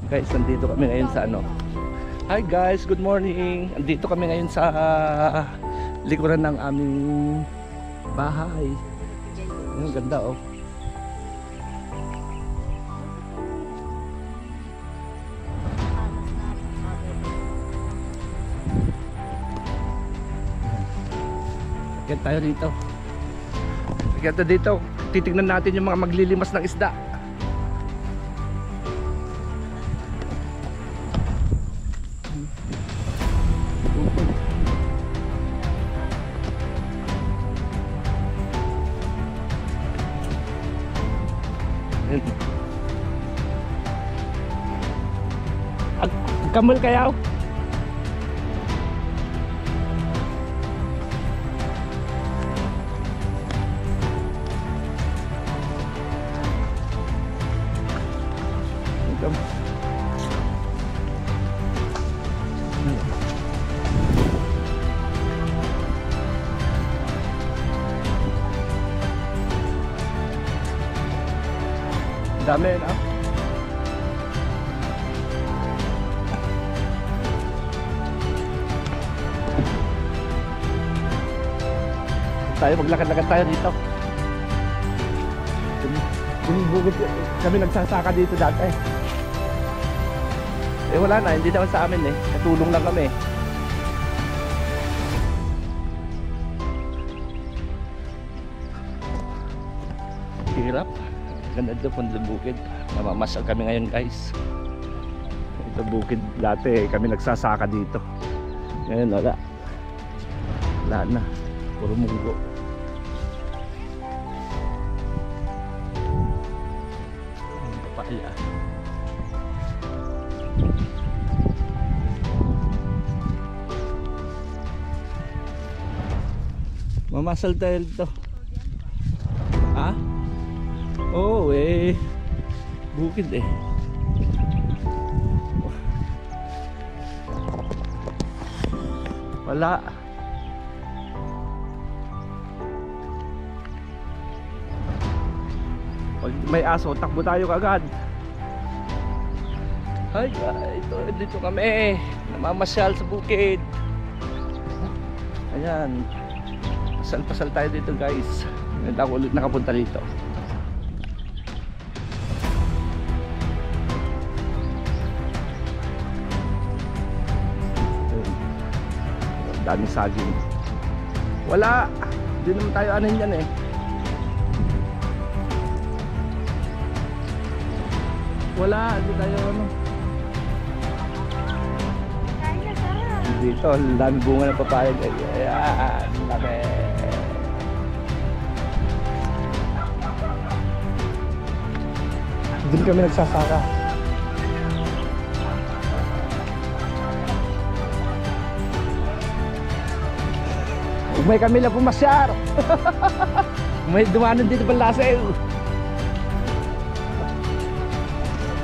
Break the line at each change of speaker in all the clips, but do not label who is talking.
Guys, nandito kami ngayon sa ano. Hi guys, good morning. Nandito kami ngayon sa likuran ng aming bahay. Ang ganda oh. Akyat tayo dito. Akyat tayo dito. Titignan natin yung mga maglilimas ng isda. Kamul kayaw. Dami na. Tayo maglakad-lakad tayo dito. Bukid kami nagsasaka dito dati. Eh wala na, hindi naman sa amin eh. Katulong lang kami. Hirap. Ganda dito po ng bukid. Namamasyal kami ngayon guys. Ito bukid dati kami nagsasaka dito. Ngayon wala. Wala na. Puro munggo. Papaya. Mamasal tayo dito. Ha? Oo eh. Bukid eh. Wala. Pag may aso, takbo tayo kagad. Ay, ito, dito kami. Namamasyal sa bukid. Ayan. Pasal-pasal tayo dito guys. Hindi ako ulit nakapunta dito. Daming saging. Wala. Hindi naman tayo anin yan eh. Wala. Hindi tayo ano. Dito. Dami bunga ng papaya. Ayan. Dami. Doon kami nagsasaka. May kami lang pumasyar. May dumanan dito Balaseng.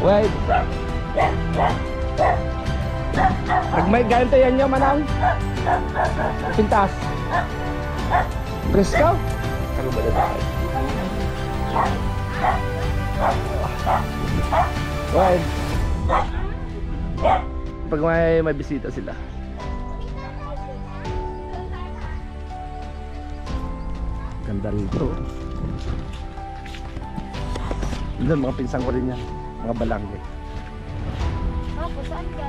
Wait. Nagmay ganito yan nyo manang. Pintas. Presko. Ano ba na wait. Pag may bisita sila. Ganda rito. Doon mga pinsang ko rin yan. Mga balangge.
Ako, saan ka?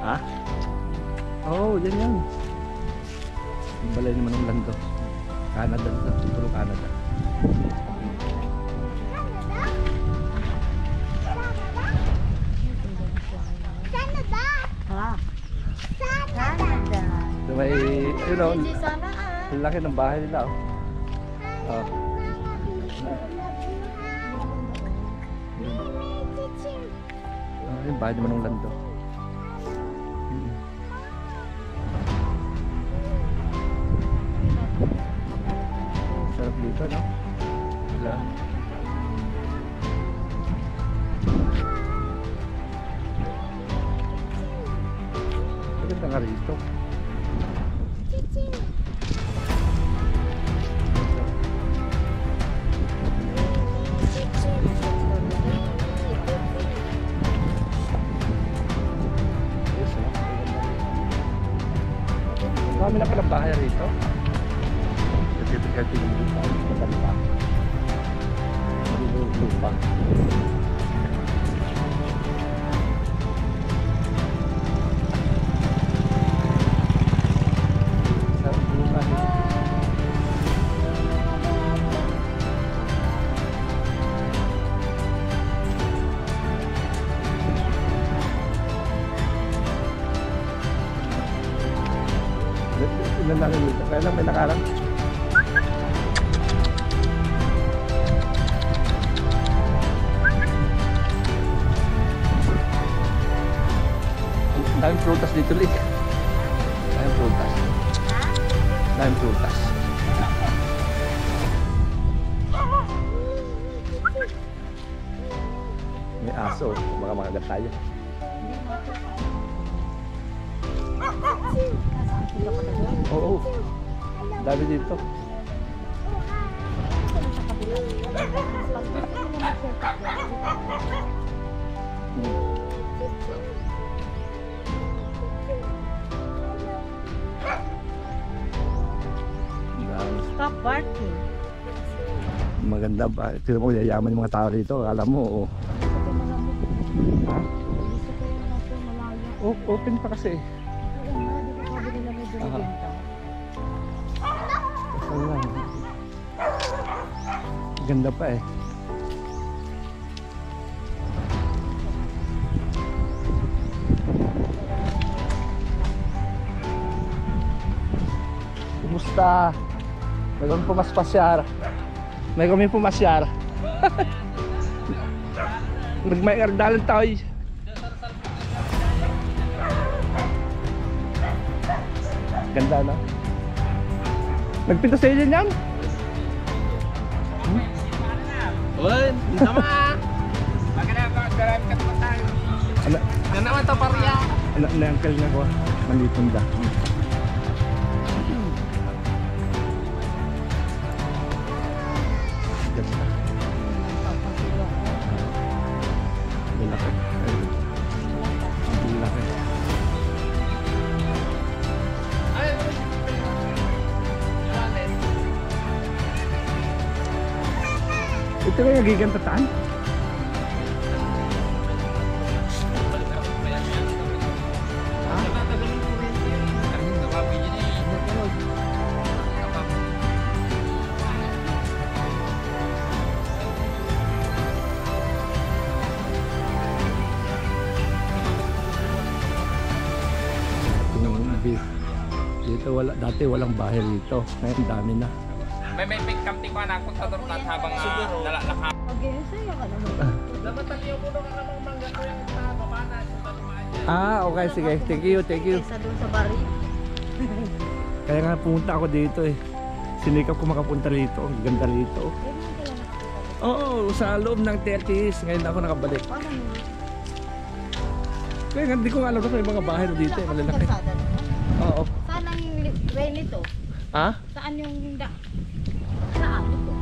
Ha? Oo, yan yan. Yung balay naman ng lando. Canada. Puro Canada.
Canada? Ha? Canada.
So may, you know,
Hindi sana
ang laki ng bahay nila oh. Oh. Yung bahay naman ng lando. Sarap dito no? Wala. Maganda nga rito. kayo pinaglupa. Maganda. Lupa. Sa lupa. Ilan lang dito. Kaya lang may nakarang. Daming prutas dito, Lik. Daming prutas. Daming prutas. May aso. Baka makagat tayo. Oo. Dami dito.
Stop barking.
Maganda ba? Tignan mo, yayaman yung mga tao dito. Alam mo, oh. Oh, open pa kasi. Ganda pa eh. Kumusta? May kami pumaspasyar. May kami pumasyar. May ardalan tayo. Ganda na. Nagpinta sa iyo yan?
Uy, sama. Maganda ka, garami ka tumatang. Ano naman to pariya?
Na uncle na ko. Malitunda. Ganda. Malaki. Malaki. Ito yung nagigantataan? Dito wala, dati walang bahay dito. Ngayon dami na.
May kamti ko anak punta doon at habang nalalaka.
Okay, saya ka naman.
Dapat tayo mo doon ang mangga ko yung babana sa tumaan.
Ah, okay, sige. Thank you, thank you.
Isa doon sa bari.
Kaya nga pumunta ako dito eh. Sinikap ko makapunta rito. Ang ganda rito. Oo, sa loob ng 30s. Ngayon ako nakabalik.
Paano mo?
Kaya nga, hindi ko nga alam kung may mga bahay na dito eh. Malalaki.
Kalsada naman.
Oo.
Saan ang way nito?
Ha?
Saan yung saan ito?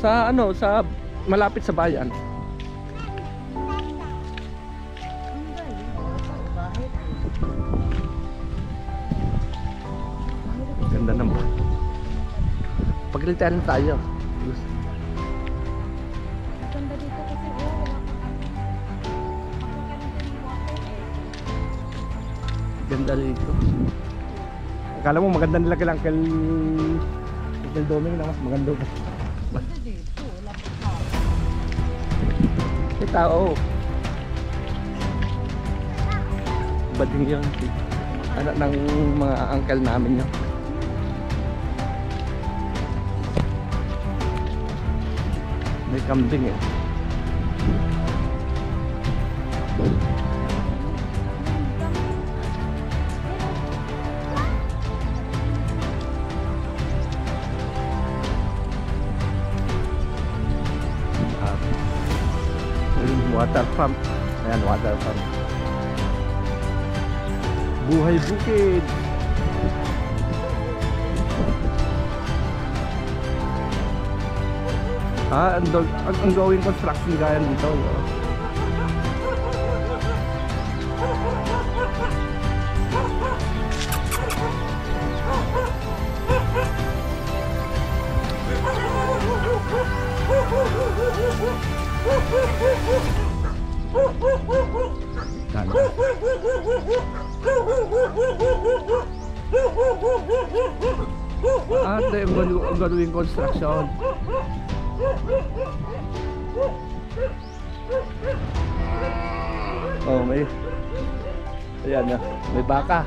Sa ano, sa malapit sa bayan.
Ang galing. Sa bahay.
Ganda naman. Pagkilitayan tayo.
Ganda dito kasi wala
Ganda rito. Akala mo maganda nila kay Uncle Doming na mas maganda.
Ganda dito. Lapit na.
May tao. Bading yun. Anak ng mga uncle namin yun. May kambing eh. Water pump. Ayan, water pump. Buhay bukid. Ang going construction gaya dito. Ito yung gagawing construction. Oh, may... Ayan na, may baka.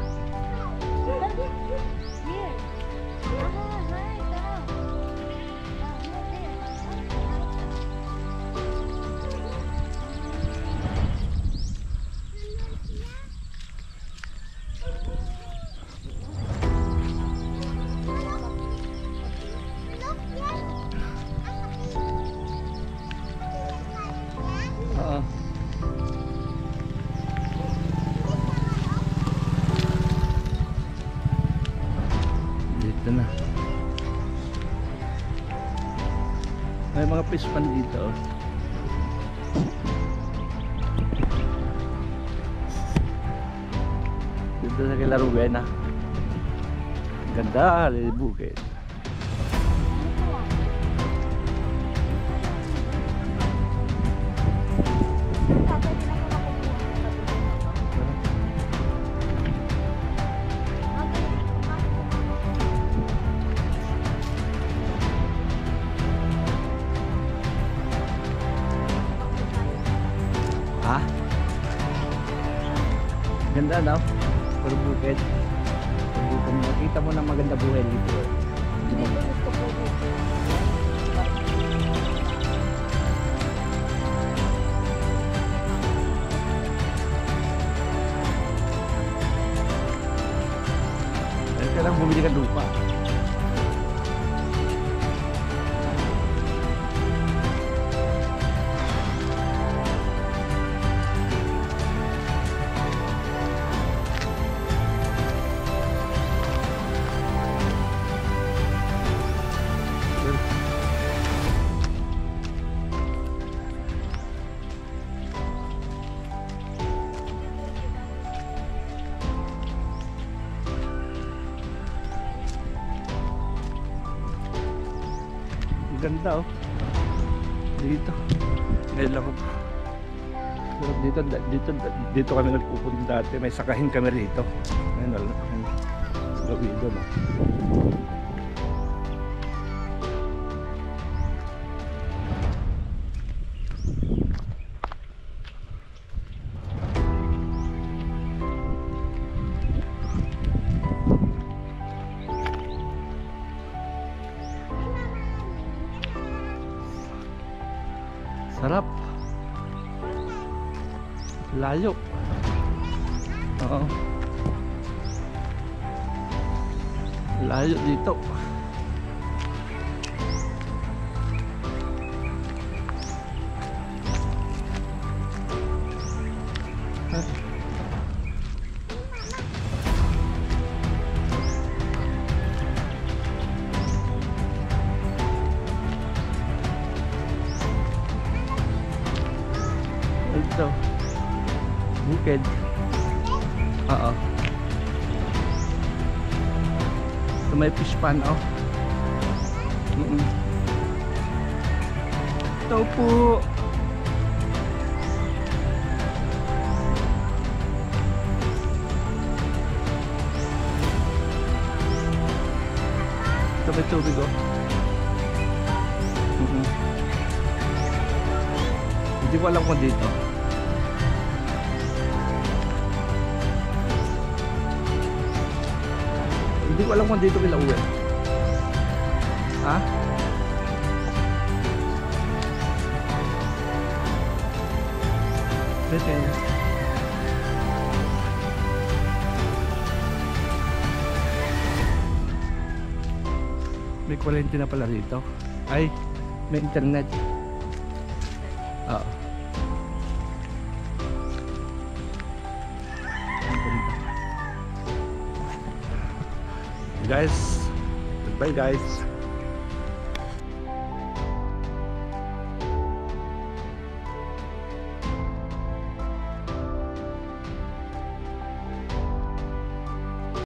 Oo. Dito na. May mga fish pan dito. Dito sa kila Ruben ah. Ganda, bukid. Ha? Ganda daw. Puro bukid. Dito mo makita mo ng maganda buhay dito. Kailangan bumili ka lupa. Ganda oh. Dito. Ngayon lang ako. Pero dito kami nagpupunta dati. May sakahin kami rito. Ngayon lang. Gawin doon oh. Sarap. Layo. Oo. Layo dito. Ito. Bukid. Oo. Ito may fish pan oh. Ito po. Ito may tubig oh. Hindi ko alam kung dito. Hindi ko alam kung dito kila uwi. Ha? Dito. May kuryente na pala rito. Ay, may internet. Oo. Guys, goodbye guys.